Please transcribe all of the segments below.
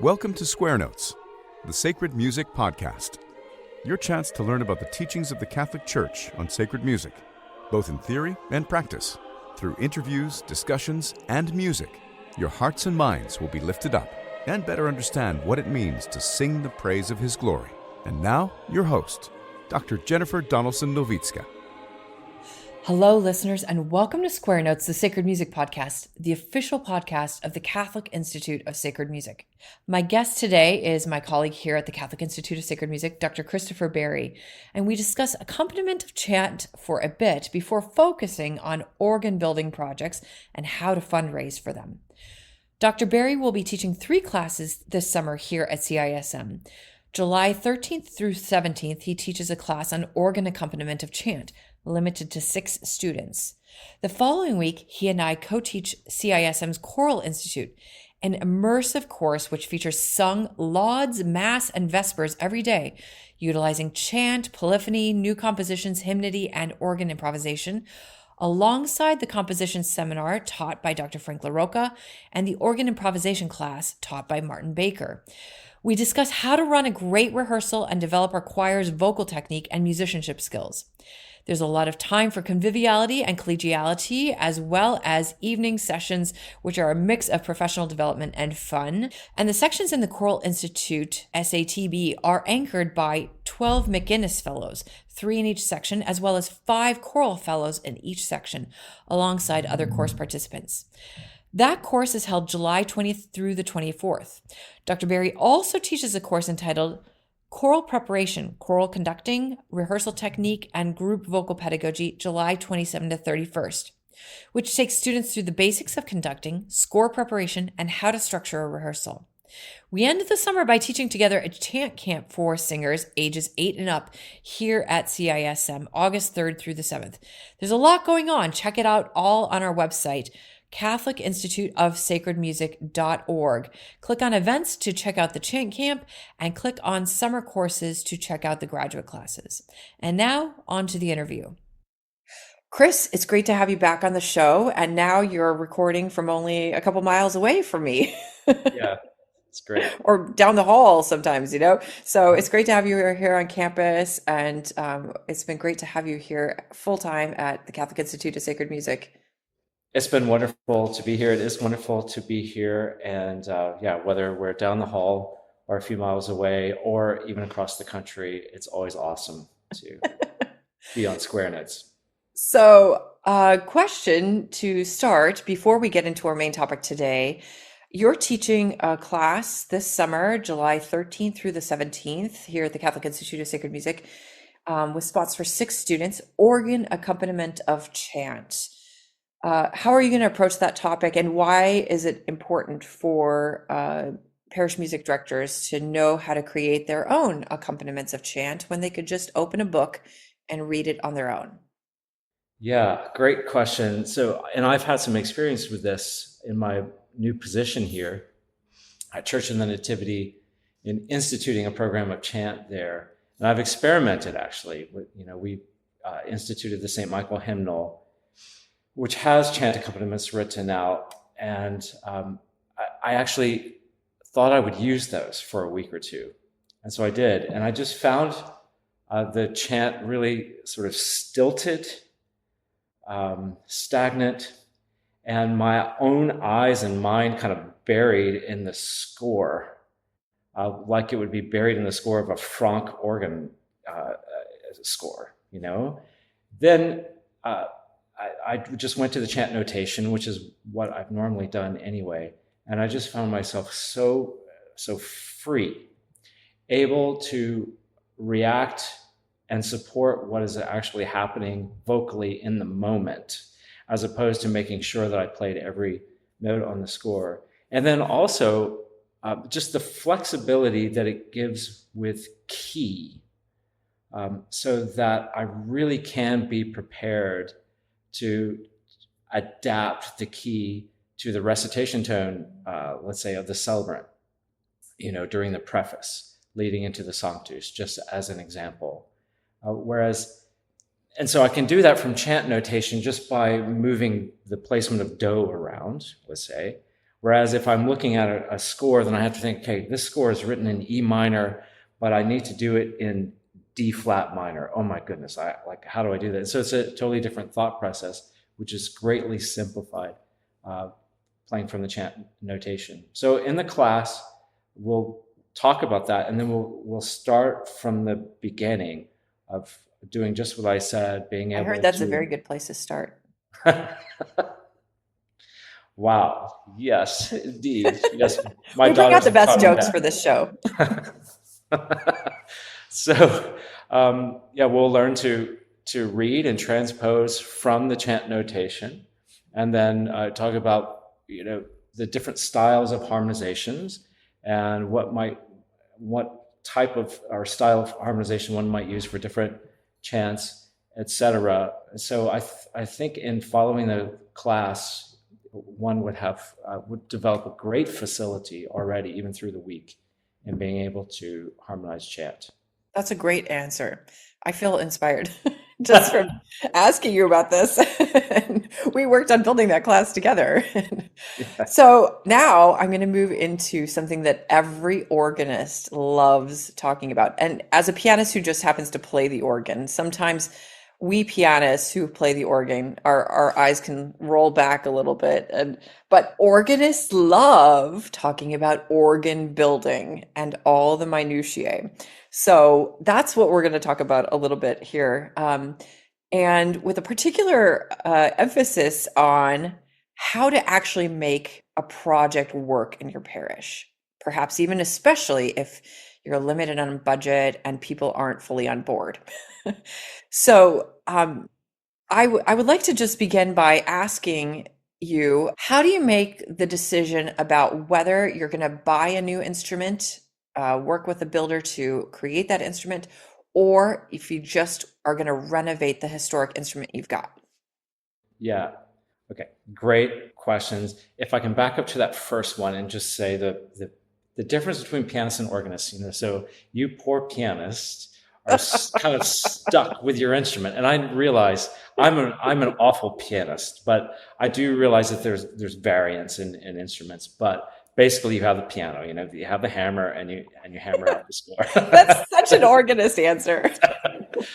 Welcome to Square Notes, the Sacred Music Podcast. Your chance to learn about the teachings of the Catholic Church on sacred music, both in theory and practice. Through interviews, discussions, and music, your hearts and minds will be lifted up and better understand what it means to sing the praise of His glory. And now, your host, Dr. Jennifer Donaldson-Nowicka. Hello, listeners, and welcome to Square Notes, the Sacred Music Podcast, the official podcast of the Catholic Institute of Sacred Music. My guest today is my colleague here at the Catholic Institute of Sacred Music, Dr. Christopher Berry, and we discuss accompaniment of chant for a bit before focusing on organ building projects and how to fundraise for them. Dr. Berry will be teaching 3 classes this summer here at CISM. July 13th through 17th, he teaches a class on organ accompaniment of chant, limited to 6 students. The following week, he and I co-teach CISM's Choral Institute, an immersive course which features sung lauds, mass, and vespers every day, utilizing chant, polyphony, new compositions, hymnody, and organ improvisation, alongside the composition seminar taught by Dr. Frank LaRocca and the organ improvisation class taught by Martin Baker. We discuss how to run a great rehearsal and develop our choir's vocal technique and musicianship skills. There's a lot of time for conviviality and collegiality, as well as evening sessions, which are a mix of professional development and fun. And the sections in the Choral Institute, SATB, are anchored by 12 McGinnis Fellows, 3 in each section, as well as 5 Choral Fellows in each section, alongside other course participants. That course is held July 20th through the 24th. Dr. Berry also teaches a course entitled Choral Preparation, Choral Conducting, Rehearsal Technique, and Group Vocal Pedagogy, July 27 to 31st, which takes students through the basics of conducting, score preparation, and how to structure a rehearsal. We ended the summer by teaching together a chant camp for singers ages 8 and up here at CISM, August 3rd through the 7th. There's a lot going on. Check it out all on our website, catholicinstituteofsacredmusic.org. Click on events to check out the chant camp and click on summer courses to check out the graduate classes. And now on to the interview. Chris, it's great to have you back on the show. And now you're recording from only a couple miles away from me. Yeah, it's great. Or down the hall sometimes, you know? So it's great to have you here on campus. And it's been great to have you here full time at the Catholic Institute of Sacred Music. It's been wonderful to be here. It is wonderful to be here. And whether we're down the hall or a few miles away or even across the country, it's always awesome to be on Square Notes. So, question to start before we get into our main topic today. You're teaching a class this summer, July 13th through the 17th, here at the Catholic Institute of Sacred Music, with spots for 6 students, organ accompaniment of chant. How are you going to approach that topic, and why is it important for parish music directors to know how to create their own accompaniments of chant when they could just open a book and read it on their own? Yeah, great question. So, and I've had some experience with this in my new position here at Church of the Nativity in instituting a program of chant there. And I've experimented actually with, we instituted the St. Michael hymnal, which has chant accompaniments written out. And I actually thought I would use those for a week or two. And so I did. And I just found the chant really sort of stilted, stagnant, and my own eyes and mind kind of buried in the score, like it would be buried in the score of a Franck organ score, Then I just went to the chant notation, which is what I've normally done anyway. And I just found myself so free, able to react and support what is actually happening vocally in the moment, as opposed to making sure that I played every note on the score. And then also just the flexibility that it gives with key, so that I really can be prepared to adapt the key to the recitation tone, let's say, of the celebrant, during the preface leading into the Sanctus, just as an example. And so I can do that from chant notation just by moving the placement of do around, let's say, Whereas if I'm looking at a score, then I have to think, okay, this score is written in E minor, but I need to do it in D flat minor. Oh my goodness, how do I do that? So it's a totally different thought process, which is greatly simplified playing from the chant notation. So in the class, we'll talk about that, and then we'll start from the beginning of doing just what I said, being able to... I heard that's a very good place to start. Wow. Yes, indeed. Yes, we bring out the best jokes for this show. So, we'll learn to read and transpose from the chant notation, and then talk about the different styles of harmonizations and what type of or style of harmonization one might use for different chants, etc. So I think in following the class, one would develop a great facility already, even through the week, in being able to harmonize chant. That's a great answer. I feel inspired just from asking you about this. We worked on building that class together. Yeah. So now I'm going to move into something that every organist loves talking about. And as a pianist who just happens to play the organ, sometimes we pianists who play the organ, our eyes can roll back a little bit. But organists love talking about organ building and all the minutiae. So that's what we're going to talk about a little bit here. And with a particular emphasis on how to actually make a project work in your parish, perhaps even especially if you're limited on budget and people aren't fully on board. So I would like to just begin by asking you, how do you make the decision about whether you're going to buy a new instrument, work with a builder to create that instrument, or if you just are going to renovate the historic instrument you've got? Yeah. Okay. Great questions. If I can back up to that first one and just say the difference between pianists and organists, so you poor pianists are kind of stuck with your instrument. And I realize I'm an awful pianist, but I do realize that there's variance in instruments. But basically, you have the piano. You have the hammer, and you hammer out the score. That's such an organist answer.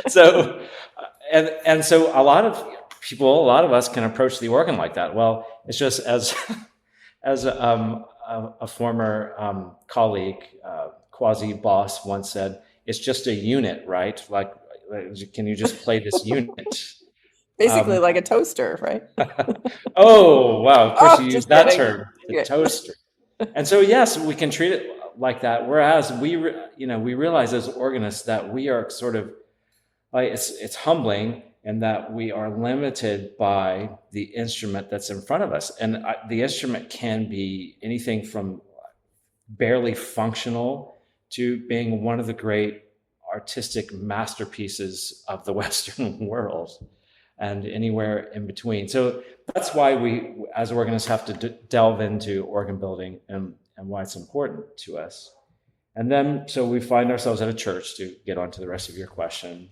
So, and so a lot of us can approach the organ like that. Well, it's just as a former colleague, quasi boss, once said, it's just a unit, right? Like, can you just play this unit? Basically, like a toaster, right? Oh, wow. Of course, you use that kidding. term, the toaster. And so, yes, we can treat it like that. Whereas we realize as organists that we are sort of like, it's humbling, and that we are limited by the instrument that's in front of us. And the instrument can be anything from barely functional to being one of the great artistic masterpieces of the Western world, and anywhere in between. So that's why we, as organists, have to delve into organ building and why it's important to us. And then, so we find ourselves at a church, to get on to the rest of your question.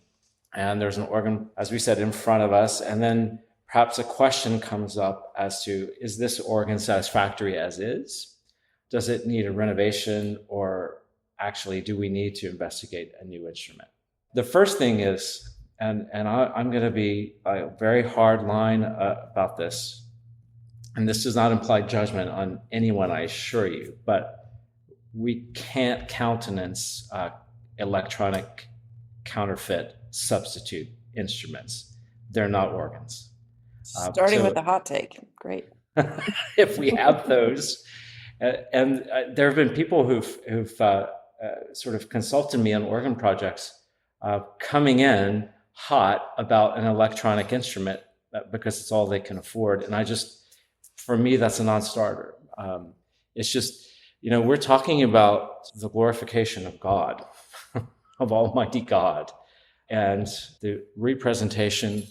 And there's an organ, as we said, in front of us. And then perhaps a question comes up as to, is this organ satisfactory as is? Does it need a renovation, or actually, do we need to investigate a new instrument? The first thing is, and I'm going to be a very hard line about this, and this does not imply judgment on anyone, I assure you, but we can't countenance electronic counterfeit substitute instruments. They're not organs. Starting with the hot take. Great. If we have those. And there have been people who've sort of consulted me on organ projects, coming in hot about an electronic instrument because it's all they can afford. And for me, that's a non-starter. It's just, we're talking about the glorification of God, of Almighty God, and the representation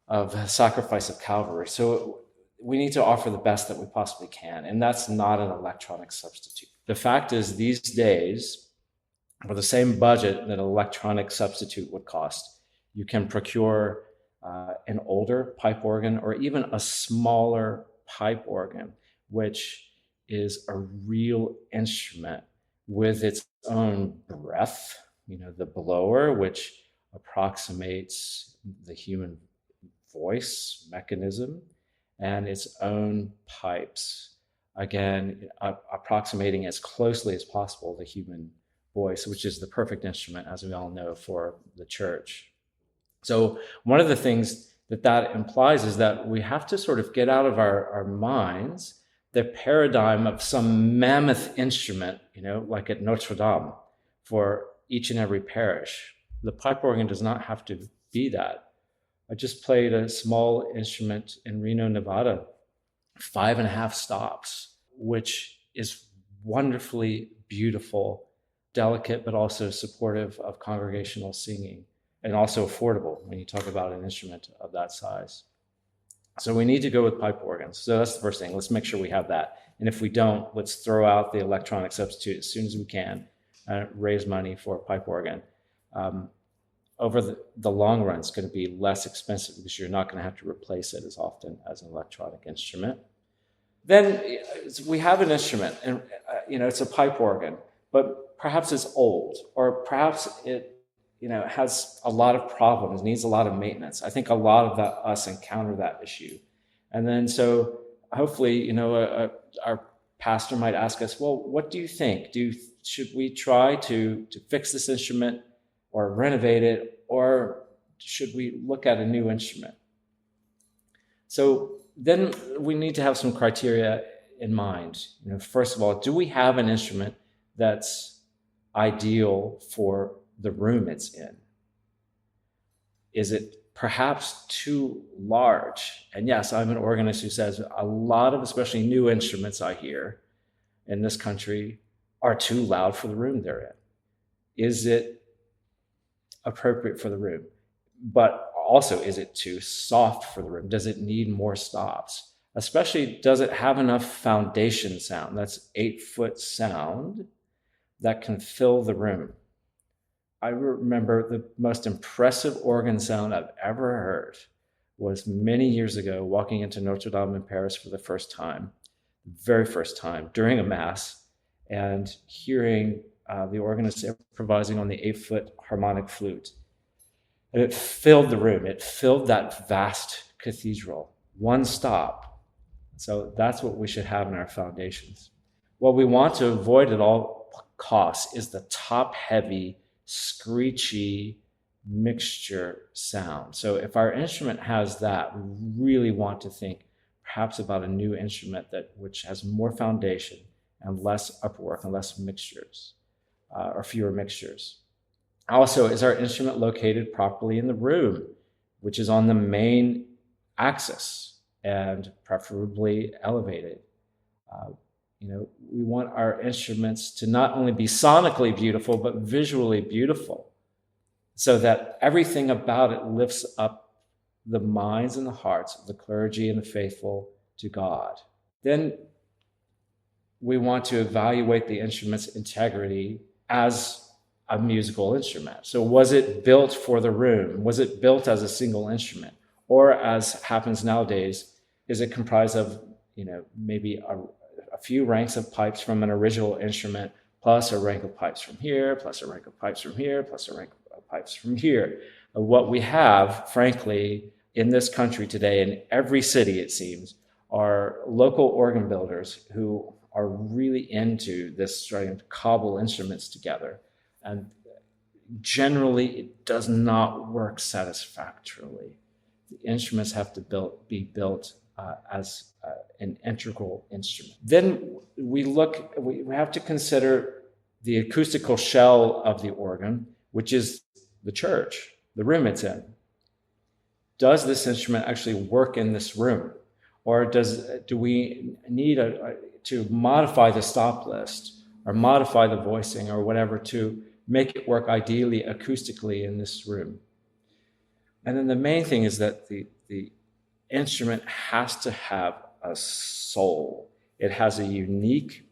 of the sacrifice of Calvary. So we need to offer the best that we possibly can, and that's not an electronic substitute. The fact is, these days, for the same budget that an electronic substitute would cost, you can procure an older pipe organ, or even a smaller pipe organ, which is a real instrument with its own breath, the blower, which approximates the human voice mechanism, and its own pipes, again, approximating as closely as possible the human voice, which is the perfect instrument, as we all know, for the church. So one of the things that implies is that we have to sort of get out of our minds the paradigm of some mammoth instrument, like at Notre Dame for each and every parish. The pipe organ does not have to be that. I just played a small instrument in Reno, Nevada, 5.5 stops, which is wonderfully beautiful, delicate, but also supportive of congregational singing, and also affordable when you talk about an instrument of that size. So we need to go with pipe organs. So that's the first thing. Let's make sure we have that. And if we don't, let's throw out the electronic substitute as soon as we can and raise money for a pipe organ. Over the long run, it's going to be less expensive because you're not going to have to replace it as often as an electronic instrument. Then we have an instrument, and it's a pipe organ, but perhaps it's old, or perhaps it has a lot of problems, needs a lot of maintenance. I think a lot of us encounter that issue. And then so hopefully, our pastor might ask us, well, what do you think? Should we try to fix this instrument or renovate it, or should we look at a new instrument? So then we need to have some criteria in mind. First of all, do we have an instrument that's ideal for the room it's in? Is it perhaps too large? And yes, I'm an organist who says a lot of, especially new instruments I hear in this country, are too loud for the room they're in. Is it appropriate for the room? But also, is it too soft for the room? Does it need more stops? Especially, does it have enough foundation sound? That's 8-foot sound that can fill the room. I remember the most impressive organ sound I've ever heard was many years ago, walking into Notre Dame in Paris for the very first time, during a mass, and hearing the organist improvising on the 8-foot harmonic flute. And it filled the room. It filled that vast cathedral. One stop. So that's what we should have in our foundations. What we want to avoid at all costs is the top-heavy, screechy mixture sound. So if our instrument has that, we really want to think perhaps about a new instrument which has more foundation and less upwork and less mixtures, or fewer mixtures. Also, is our instrument located properly in the room, which is on the main axis and preferably elevated? We want our instruments to not only be sonically beautiful, but visually beautiful, so that everything about it lifts up the minds and the hearts of the clergy and the faithful to God. Then we want to evaluate the instrument's integrity as a musical instrument. So was it built for the room? Was it built as a single instrument? Or, as happens nowadays, is it comprised of, maybe a few ranks of pipes from an original instrument, plus a rank of pipes from here, plus a rank of pipes from here, plus a rank of pipes from here? What we have, frankly, in this country today, in every city, it seems, are local organ builders who are really into this, trying to cobble instruments together. And generally, it does not work satisfactorily. The instruments have to be built as an integral instrument. Then we have to consider the acoustical shell of the organ, which is the church, the room it's in. Does this instrument actually work in this room? Or do we need to modify the stop list or modify the voicing or whatever to make it work ideally acoustically in this room? And then the main thing is that the instrument has to have a soul. It has a unique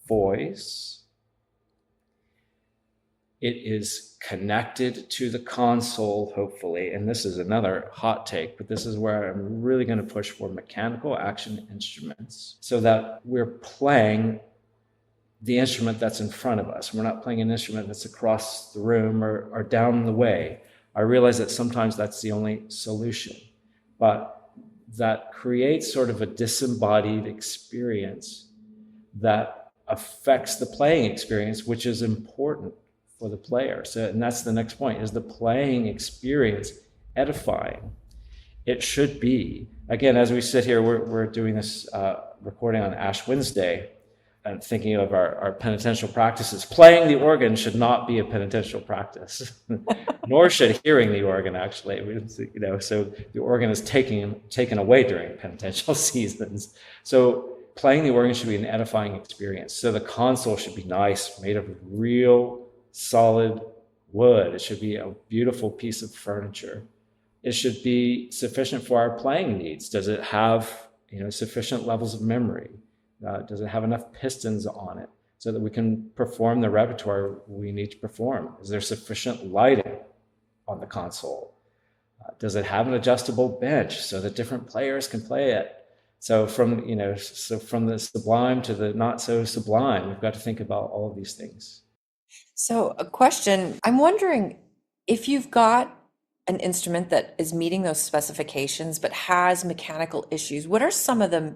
voice. It is connected to the console, hopefully. And this is another hot take, but this is where I'm really going to push for mechanical action instruments so that we're playing the instrument that's in front of us. We're not playing an instrument that's across the room or down the way. I realize that sometimes that's the only solution, but that creates sort of a disembodied experience that affects the playing experience, which is important for the player. So, and that's the next point, is the playing experience edifying? It should be. Again, as we sit here, we're doing this recording on Ash Wednesday, and thinking of our penitential practices. Playing the organ should not be a penitential practice, nor should hearing the organ, actually. So the organ is taken away during penitential seasons. So playing the organ should be an edifying experience. So the console should be nice, made of real solid wood. It should be a beautiful piece of furniture. It should be sufficient for our playing needs. Does it have sufficient levels of memory? Does it have enough pistons on it so that we can perform the repertoire we need to perform? Is there sufficient lighting on the console? Does it have an adjustable bench so that different players can play it? So from the sublime to the not so sublime, we've got to think about all of these things. So a question, I'm wondering if you've got an instrument that is meeting those specifications but has mechanical issues, what are some of the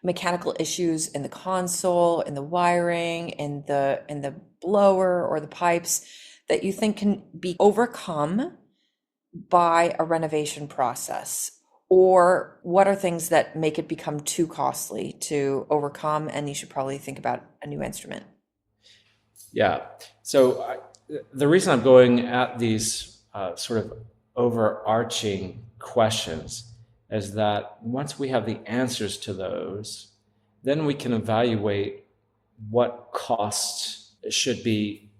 mechanical issues in the console, in the wiring, in the blower or the pipes that you think can be overcome by a renovation process? Or what are things that make it become too costly to overcome and you should probably think about a new instrument? Yeah. So the reason I'm going at these sort of overarching questions is that once we have the answers to those, then we can evaluate what costs should be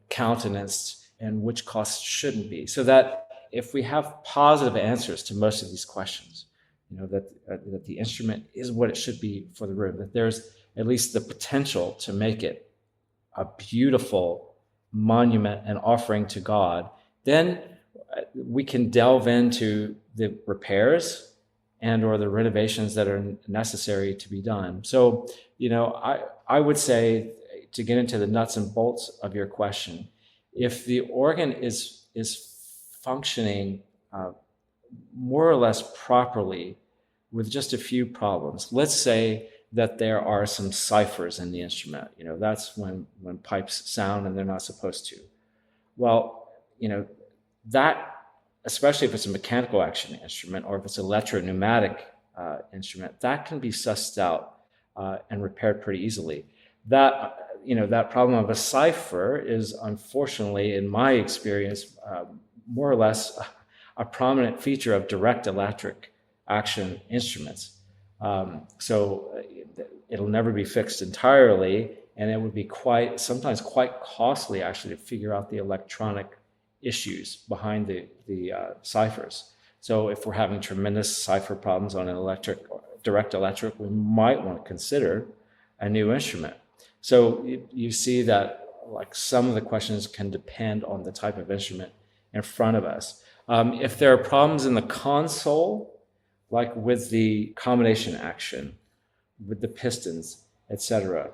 countenanced and which costs shouldn't be. So that if we have positive answers to most of these questions, that the instrument is what it should be for the room, that there's at least the potential to make it a beautiful monument and offering to God, then we can delve into the repairs and or the renovations that are necessary to be done. So, I would say, to get into the nuts and bolts of your question, if the organ is functioning more or less properly with just a few problems, let's say that there are some ciphers in the instrument. That's when pipes sound and they're not supposed to. Well, that, especially if it's a mechanical action instrument or if it's an electro-pneumatic instrument, that can be sussed out and repaired pretty easily. That problem of a cipher is, unfortunately, in my experience, more or less a prominent feature of direct electric action instruments. So it'll never be fixed entirely, and it would be sometimes quite costly, actually, to figure out the electronic issues behind the ciphers. So if we're having tremendous cipher problems on an direct electric, we might want to consider a new instrument. So you see that some of the questions can depend on the type of instrument in front of us. If there are problems in the console, like with the combination action, with the pistons, etc.,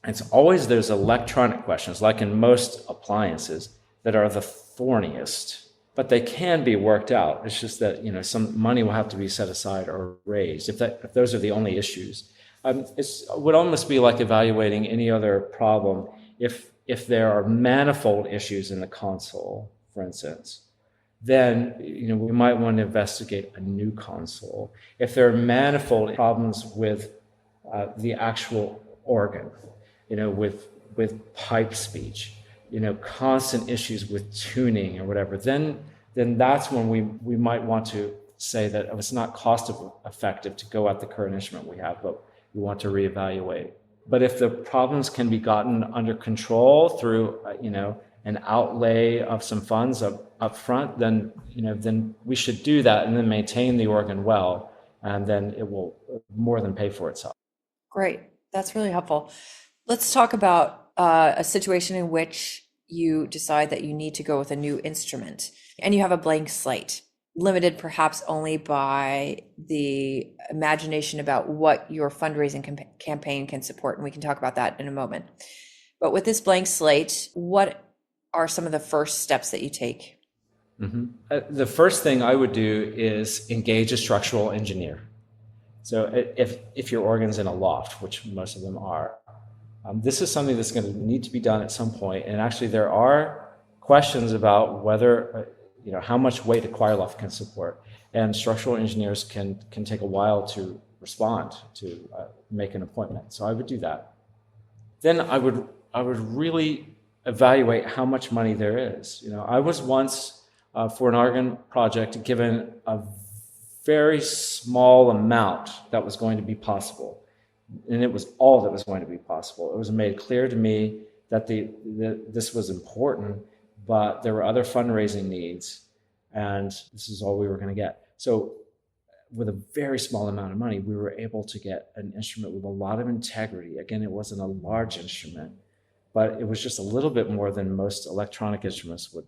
it's always those electronic questions, like in most appliances, that are the thorniest, but they can be worked out. It's just that some money will have to be set aside or raised if those are the only issues. It would almost be like evaluating any other problem. If there are manifold issues in the console, for instance, then we might want to investigate a new console. If there are manifold problems with the actual organ, with pipe speech, constant issues with tuning or whatever, then that's when we might want to say that it's not cost effective to go at the current instrument we have, but we want to reevaluate. But if the problems can be gotten under control through an outlay of some funds up front, then we should do that and then maintain the organ well, and then it will more than pay for itself. Great, that's really helpful. Let's talk about a situation in which you decide that you need to go with a new instrument and you have a blank slate, limited perhaps only by the imagination about what your fundraising campaign can support. And we can talk about that in a moment. But with this blank slate, what are some of the first steps that you take? The first thing I would do is engage a structural engineer. So if your organ's in a loft, which most of them are, this is something that's going to need to be done at some point. And actually, there are questions about whether, how much weight a choir loft can support. And structural engineers can take a while to respond, to make an appointment. So I would do that. Then I would really evaluate how much money there is. I was once, for an organ project, given a very small amount that was going to be possible. And it was all that was going to be possible. It was made clear to me that this was important, but there were other fundraising needs, and this is all we were going to get. So with a very small amount of money, we were able to get an instrument with a lot of integrity. Again, it wasn't a large instrument, but it was just a little bit more than most electronic instruments would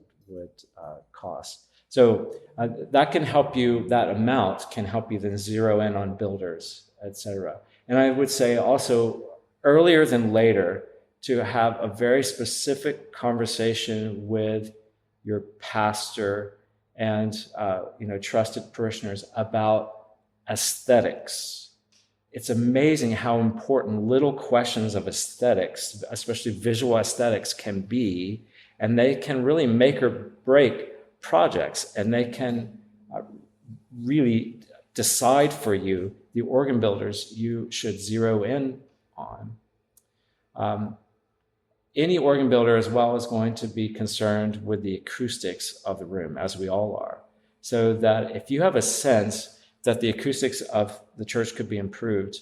cost. So that can help you, that amount can help you then zero in on builders, etc. And I would say also earlier than later to have a very specific conversation with your pastor and trusted parishioners about aesthetics. It's amazing how important little questions of aesthetics, especially visual aesthetics, can be, and they can really make or break projects, and they can really decide for you the organ builders you should zero in on. Any organ builder as well is going to be concerned with the acoustics of the room, as we all are. So that if you have a sense that the acoustics of the church could be improved,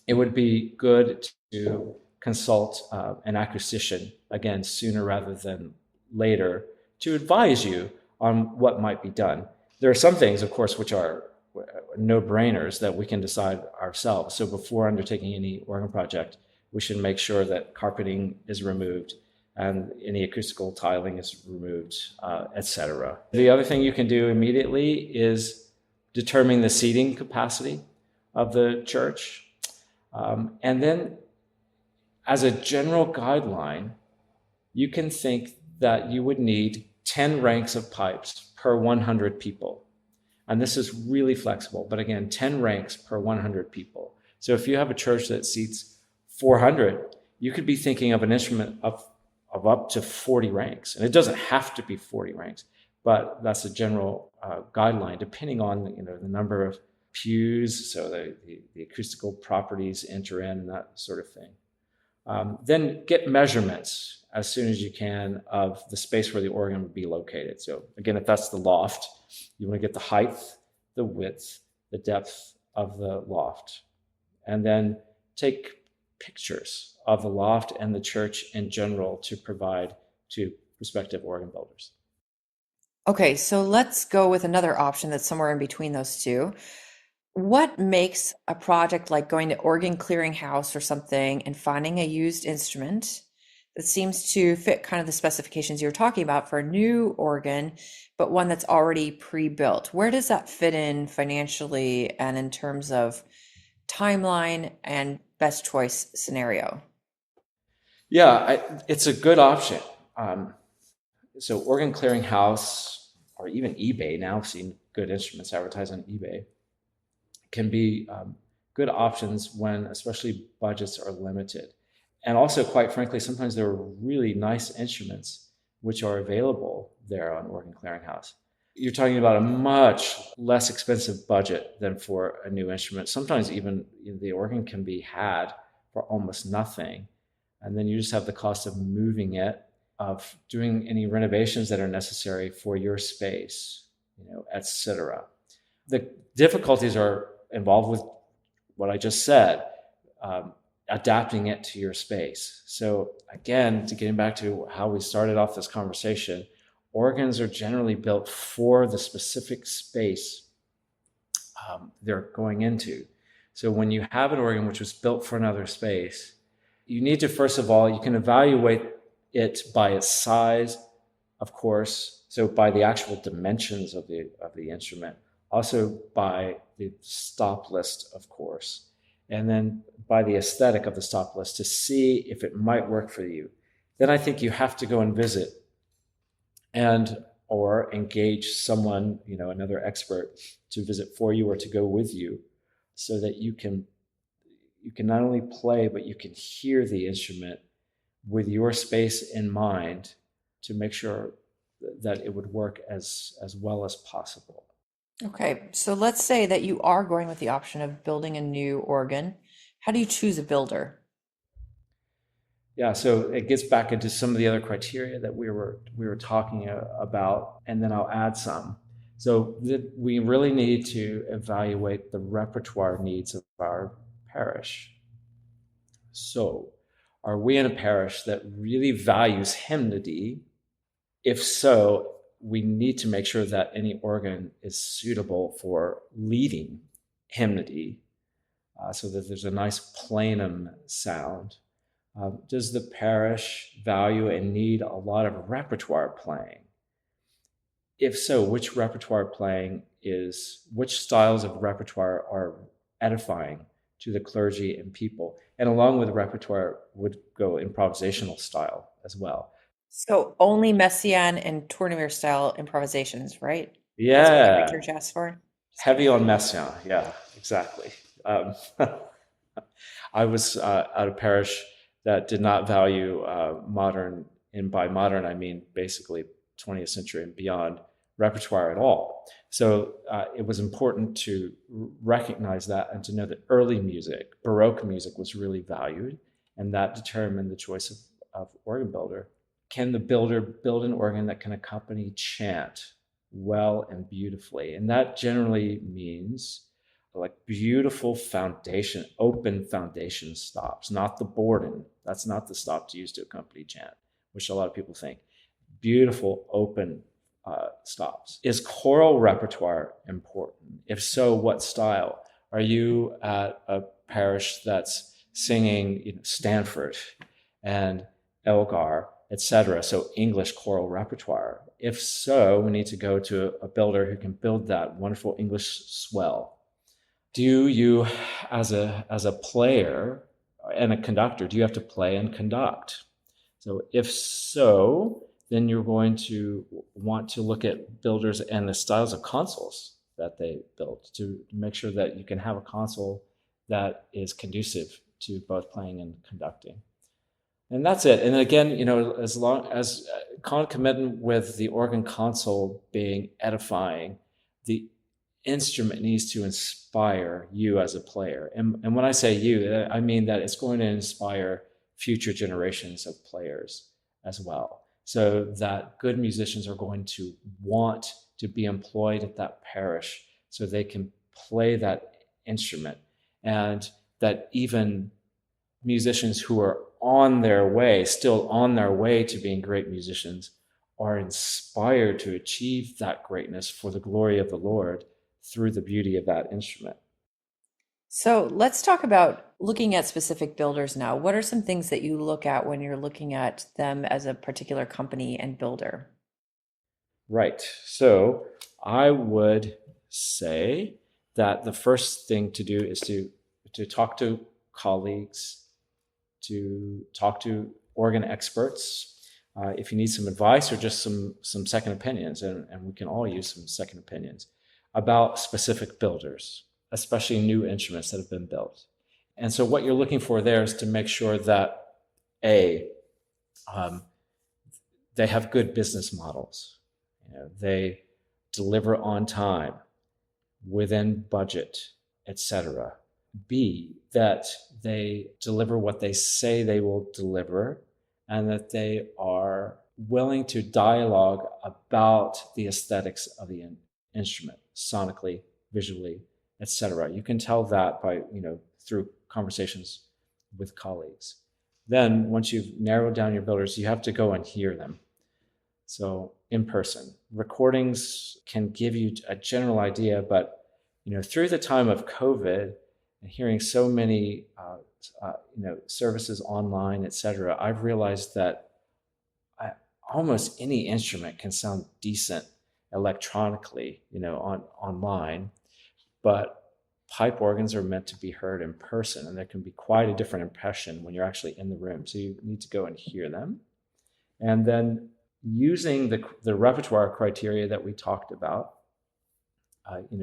it would be good to consult an acoustician, again, sooner rather than later, to advise you on what might be done. There are some things, of course, which are no-brainers that we can decide ourselves. So before undertaking any organ project, we should make sure that carpeting is removed and any acoustical tiling is removed, etc. The other thing you can do immediately is determine the seating capacity of the church. And then, as a general guideline, you can think that you would need 10 ranks of pipes per 100 people. And this is really flexible, but again, 10 ranks per 100 people. So if you have a church that seats 400, you could be thinking of an instrument of up to 40 ranks. And it doesn't have to be 40 ranks, but that's a general guideline, depending on the number of pews, so the acoustical properties enter in and that sort of thing. Then get measurements as soon as you can of the space where the organ would be located. So again, if that's the loft, you want to get the height, the width, the depth of the loft, and then take pictures of the loft and the church in general to provide to prospective organ builders. Okay, so let's go with another option that's somewhere in between those two. What makes a project like going to Organ Clearinghouse or something and finding a used instrument that seems to fit kind of the specifications you were talking about for a new organ, but one that's already pre-built? Where does that fit in financially and in terms of timeline and best choice scenario? Yeah, it's a good option. So Organ Clearinghouse, or even eBay, now I've seen good instruments advertised on eBay, can be good options when especially budgets are limited. And also, quite frankly, sometimes there are really nice instruments which are available there on Organ Clearinghouse. You're talking about a much less expensive budget than for a new instrument. Sometimes even the organ can be had for almost nothing. And then you just have the cost of moving it, of doing any renovations that are necessary for your space, etc. The difficulties are involved with what I just said, adapting it to your space. So again, to getting back to how we started off this conversation, organs are generally built for the specific space they're going into. So when you have an organ which was built for another space, you need to, first of all, you can evaluate it by its size, of course, so by the actual dimensions of the instrument, also by the stop list, of course, and then by the aesthetic of the stop list to see if it might work for you. Then I think you have to go and visit and or engage someone, another expert to visit for you or to go with you, so that you can not only play, but you can hear the instrument with your space in mind to make sure that it would work as well as possible. Okay, so let's say that you are going with the option of building a new organ. How do you choose a builder? Yeah, so it gets back into some of the other criteria that we were talking about, and then I'll add some. So we really need to evaluate the repertoire needs of our parish. So, are we in a parish that really values hymnody? If so, we need to make sure that any organ is suitable for leading hymnody, so that there's a nice plenum sound. Does the parish value and need a lot of repertoire playing? If so, which styles of repertoire are edifying to the clergy and people? And along with the repertoire would go improvisational style as well. So only Messiaen and Tourneur style improvisations, right? Yeah. That's what every church asks for. Heavy on Messiaen. Yeah, exactly. I was at a parish that did not value modern, and by modern I mean basically 20th century and beyond, repertoire at all. So it was important to recognize that and to know that early music, Baroque music, was really valued, and that determined the choice of organ builder. Can the builder build an organ that can accompany chant well and beautifully? And that generally means like beautiful foundation, open foundation stops, not the Borden. That's not the stop to use to accompany chant, which a lot of people think. Beautiful open stops. Is choral repertoire important? If so, what style? Are you at a parish that's singing Stanford and Elgar, etc.? So English choral repertoire. If so, we need to go to a builder who can build that wonderful English swell. Do you, as a player and a conductor, do you have to play and conduct? So if so, then you're going to want to look at builders and the styles of consoles that they built to make sure that you can have a console that is conducive to both playing and conducting. And that's it. And again, as long as concomitant with the organ console being edifying, the instrument needs to inspire you as a player. And when I say you, I mean that it's going to inspire future generations of players as well, so that good musicians are going to want to be employed at that parish so they can play that instrument, and that even musicians who are still on their way to being great musicians, are inspired to achieve that greatness for the glory of the Lord through the beauty of that instrument. So let's talk about looking at specific builders now. What are some things that you look at when you're looking at them as a particular company and builder? Right. So I would say that the first thing to do is to talk to colleagues, to talk to organ experts. If you need some advice or just some second opinions, and we can all use some second opinions about specific builders, especially new instruments that have been built. And so what you're looking for there is to make sure that they have good business models. They deliver on time, within budget, etc. B, that they deliver what they say they will deliver, and that they are willing to dialogue about the aesthetics of the instrument, sonically, visually, etc. You can tell that by, through conversations with colleagues. Then once you've narrowed down your builders, you have to go and hear them. So in person. Recordings can give you a general idea, but through the time of COVID and hearing so many services online, etc., I've realized that almost any instrument can sound decent electronically, online, but pipe organs are meant to be heard in person, and there can be quite a different impression when you're actually in the room. So you need to go and hear them. And then using the repertoire criteria that we talked about,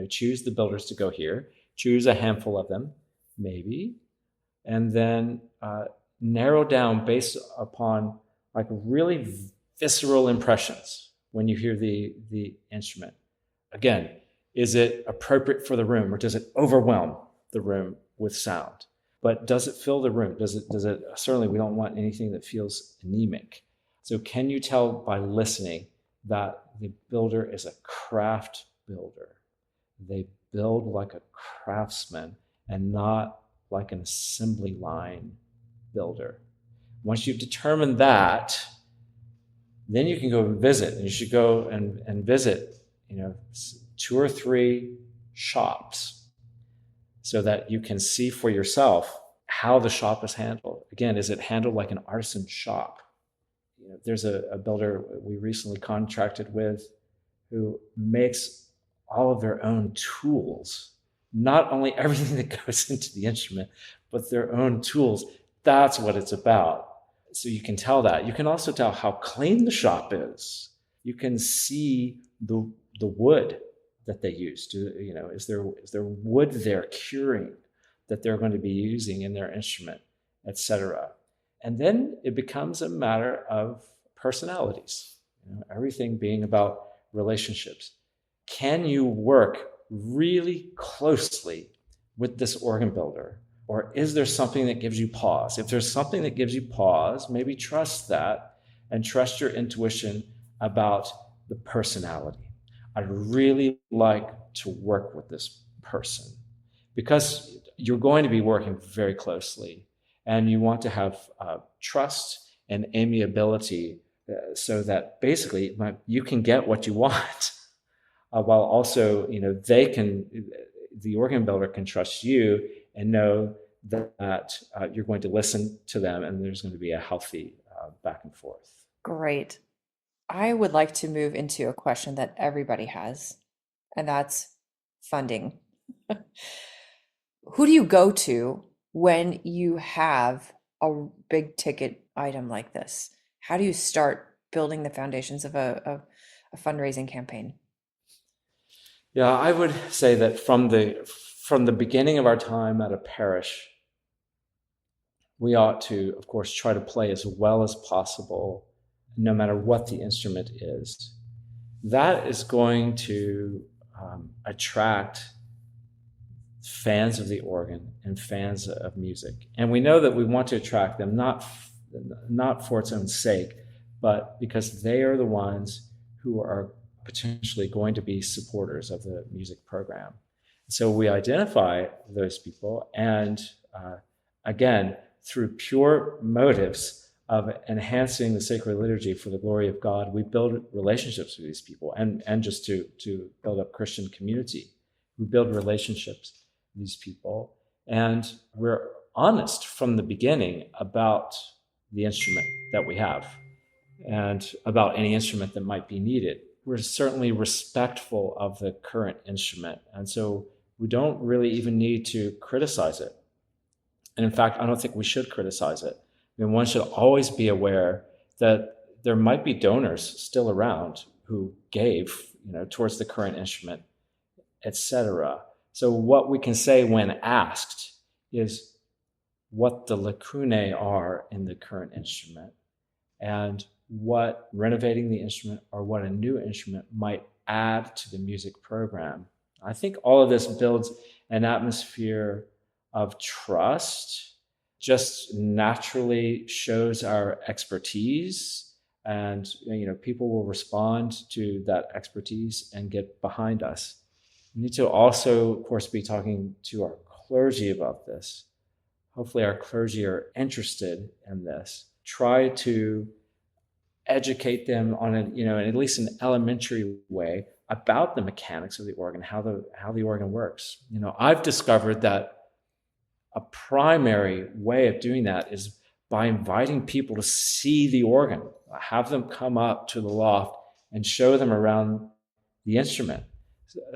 choose the builders to go here, choose a handful of them, maybe, and then narrow down based upon like really visceral impressions when you hear the instrument. Again, is it appropriate for the room, or does it overwhelm the room with sound? But does it fill the room? Does it, certainly we don't want anything that feels anemic. So can you tell by listening that the builder is a craft builder? They build like a craftsman and not like an assembly line builder. Once you've determined that, then you can go and visit. And you should go and visit, 2 or 3 shops so that you can see for yourself how the shop is handled. Again, is it handled like an artisan shop? There's a builder we recently contracted with who makes all of their own tools, not only everything that goes into the instrument, but their own tools. That's what it's about. So you can tell that. You can also tell how clean the shop is. You can see the wood that they use. Is there wood they're curing that they're going to be using in their instrument, etc. And then it becomes a matter of personalities, everything being about relationships. Can you work really closely with this organ builder? Or is there something that gives you pause? If there's something that gives you pause, maybe trust that and trust your intuition about the personality. I'd really like to work with this person, because you're going to be working very closely, and you want to have trust and amiability so that basically you can get what you want, while also, the organ builder can trust you and know that you're going to listen to them, and there's going to be a healthy back and forth. Great. I would like to move into a question that everybody has, and that's funding. Who do you go to when you have a big ticket item like this? How do you start building the foundations of a fundraising campaign? Yeah, I would say that from the beginning of our time at a parish, we ought to, of course, try to play as well as possible, no matter what the instrument is. That is going to attract fans of the organ and fans of music. And we know that we want to attract them not for its own sake, but because they are the ones who are potentially going to be supporters of the music program. So we identify those people, and again, through pure motives of enhancing the sacred liturgy for the glory of God, we build relationships with these people, and just to build up Christian community. We build relationships with these people, and we're honest from the beginning about the instrument that we have and about any instrument that might be needed. We're certainly respectful of the current instrument, and so we don't really even need to criticize it. And in fact, I don't think we should criticize it. I mean, one should always be aware that there might be donors still around who gave, towards the current instrument, etc. So what we can say when asked is what the lacunae are in the current instrument, and what renovating the instrument or what a new instrument might add to the music program. I think all of this builds an atmosphere of trust, just naturally shows our expertise, and people will respond to that expertise and get behind us. We need to also, of course, be talking to our clergy about this. Hopefully our clergy are interested in this. Try to educate them on at least an elementary way about the mechanics of the organ, how the organ works. I've discovered that a primary way of doing that is by inviting people to see the organ, have them come up to the loft and show them around the instrument.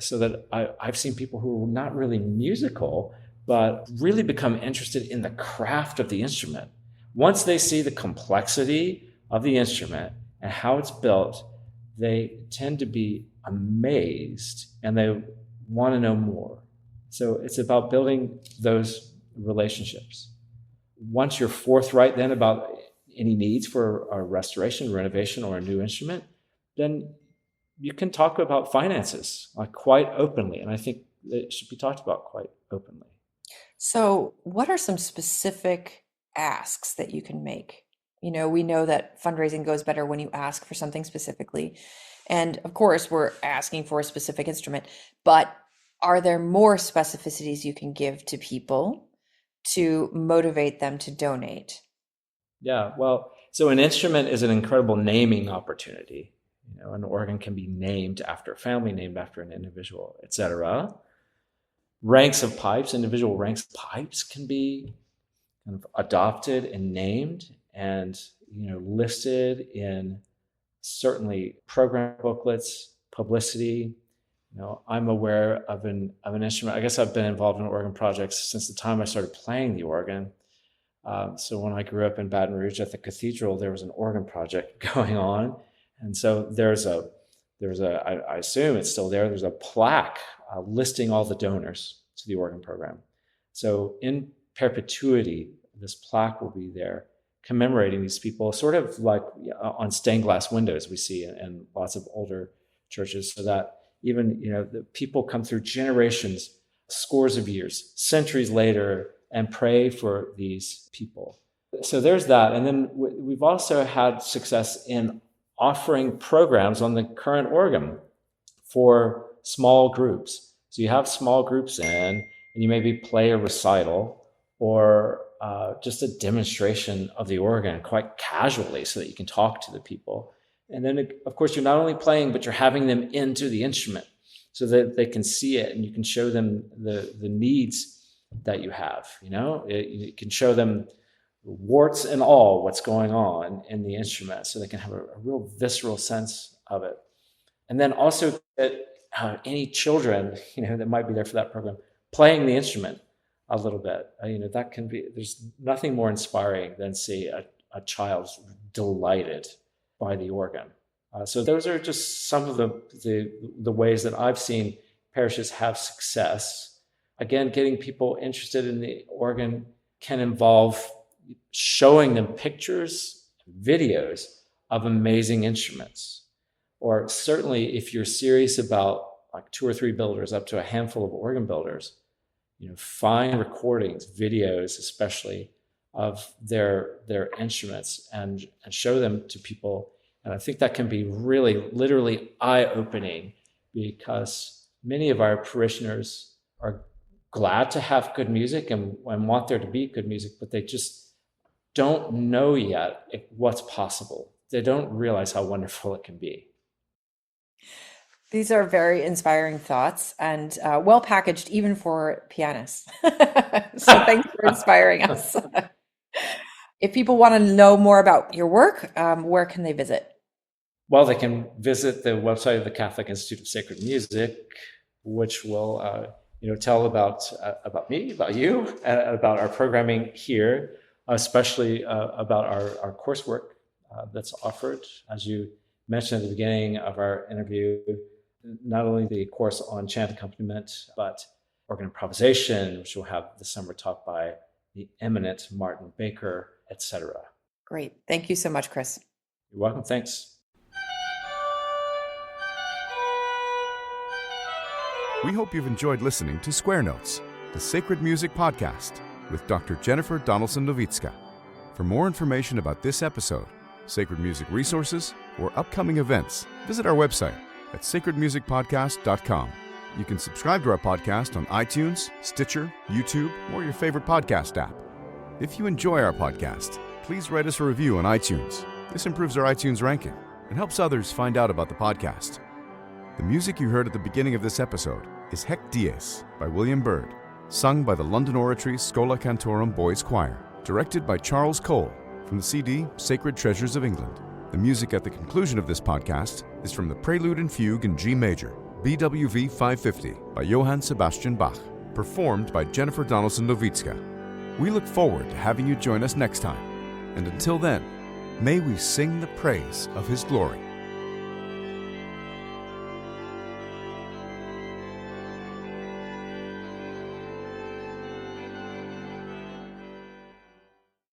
So that I've seen people who are not really musical, but really become interested in the craft of the instrument. Once they see the complexity of the instrument and how it's built, they tend to be amazed and they want to know more. So it's about building those relationships. Once you're forthright then about any needs for a restoration, renovation, or a new instrument, then you can talk about finances quite openly. And I think it should be talked about quite openly. So, what are some specific asks that you can make? We know that fundraising goes better when you ask for something specifically. And of course, we're asking for a specific instrument, but are there more specificities you can give to people to motivate them to donate? Yeah, well, so an instrument is an incredible naming opportunity. An organ can be named after a family, named after an individual, etc. Ranks of pipes, individual ranks of pipes can be kind of adopted and named and listed in certainly program booklets, publicity. I'm aware of an instrument. I guess I've been involved in organ projects since the time I started playing the organ. So when I grew up in Baton Rouge at the cathedral, there was an organ project going on. And so I assume it's still there, there's a plaque listing all the donors to the organ program. So in perpetuity, this plaque will be there commemorating these people, sort of like on stained glass windows we see in lots of older churches, so that even, the people come through generations, scores of years, centuries later, and pray for these people. So there's that. And then we've also had success in offering programs on the current organ for small groups. So you have small groups in, and you maybe play a recital or just a demonstration of the organ quite casually so that you can talk to the people. And then, of course, you're not only playing, but you're having them into the instrument so that they can see it and you can show them the needs that you have. You can show them warts and all what's going on in the instrument so they can have a real visceral sense of it. And then also that any children, that might be there for that program, playing the instrument a little bit, that can be, there's nothing more inspiring than see a child delighted by the organ. So those are just some of the ways that I've seen parishes have success. Again, getting people interested in the organ can involve showing them pictures, videos of amazing instruments. Or certainly if you're serious about like 2 or 3 builders, up to a handful of organ builders, find recordings, videos especially, of their instruments and show them to people. And I think that can be really literally eye-opening, because many of our parishioners are glad to have good music and want there to be good music, but they just don't know yet what's possible. They don't realize how wonderful it can be. These are very inspiring thoughts and well packaged even for pianists. So thanks for inspiring us. If people want to know more about your work, where can they visit? Well, they can visit the website of the Catholic Institute of Sacred Music, which will tell about me, about you, and about our programming here, especially about our coursework that's offered. As you mentioned at the beginning of our interview, not only the course on chant accompaniment, but organ improvisation, which will have the summer taught by the eminent Martin Baker, etc. Great. Thank you so much, Chris. You're welcome. Thanks. We hope you've enjoyed listening to Square Notes, the Sacred Music Podcast with Dr. Jennifer Donaldson-Novitska. For more information about this episode, sacred music resources, or upcoming events, visit our website at sacredmusicpodcast.com. You can subscribe to our podcast on iTunes, Stitcher, YouTube, or your favorite podcast app. If you enjoy our podcast, please write us a review on iTunes. This improves our iTunes ranking and helps others find out about the podcast. The music you heard at the beginning of this episode is Hec Dies by William Byrd, sung by the London Oratory Schola Cantorum Boys Choir, directed by Charles Cole, from the CD Sacred Treasures of England. The music at the conclusion of this podcast is from the Prelude and Fugue in G major, BWV 550 by Johann Sebastian Bach, performed by Jennifer Donaldson-Nowicka. We look forward to having you join us next time, and until then, may we sing the praise of His glory.